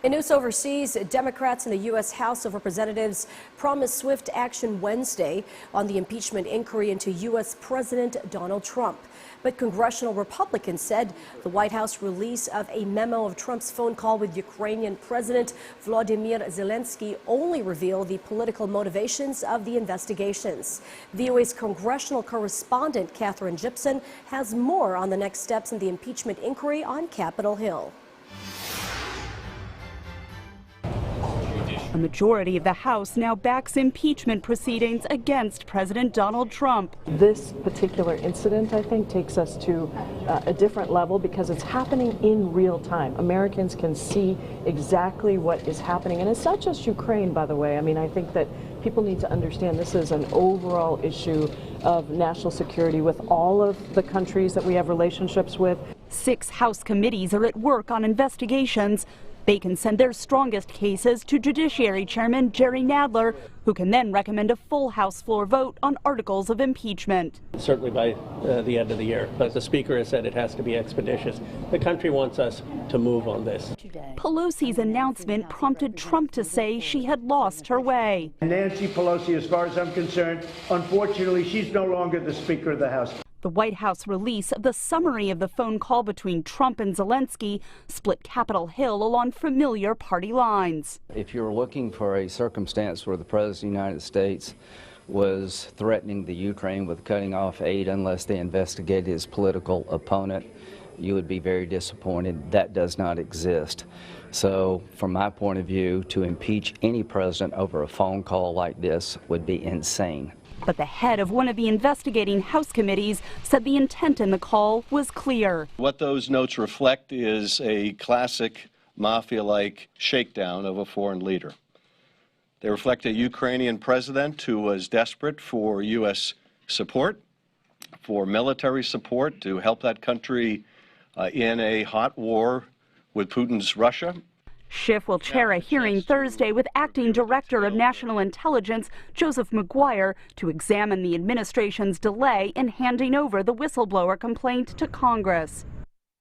In news overseas, Democrats in the U.S. House of Representatives promised swift action Wednesday on the impeachment inquiry into U.S. President Donald Trump. But congressional Republicans said the White House release of a memo of Trump's phone call with Ukrainian President Volodymyr Zelensky only revealed the political motivations of the investigations. VOA's congressional correspondent Catherine Gibson has more on the next steps in the impeachment inquiry on Capitol Hill. A majority of the House now backs impeachment proceedings against President Donald Trump. This particular incident, I think, takes us to a different level because it's happening in real time. Americans can see exactly what is happening. And it's not just Ukraine, by the way. I mean, I think that people need to understand this is an overall issue of national security with all of the countries that we have relationships with. 6 House committees are at work on investigations. They can send their strongest cases to Judiciary Chairman Jerry Nadler, who can then recommend a full House floor vote on articles of impeachment. Certainly by the end of the year, but the Speaker has said it has to be expeditious. The country wants us to move on this. Pelosi's announcement prompted Trump to say she had lost her way. Nancy Pelosi, as far as I'm concerned, unfortunately, she's no longer the Speaker of the House. The White House release of the summary of the phone call between Trump and Zelensky split Capitol Hill along familiar party lines. If you're looking for a circumstance where the President of the United States was threatening the Ukraine with cutting off aid unless they investigated his political opponent, you would be very disappointed. That does not exist. So, from my point of view, to impeach any president over a phone call like this would be insane. But the head of one of the investigating House committees said the intent in the call was clear. What those notes reflect is a classic mafia-like shakedown of a foreign leader. They reflect a Ukrainian president who was desperate for U.S. support, for military support to help that country in a hot war with Putin's Russia. Schiff will chair a hearing Thursday with Acting Director of National Intelligence Joseph McGuire to examine the administration's delay in handing over the whistleblower complaint to Congress.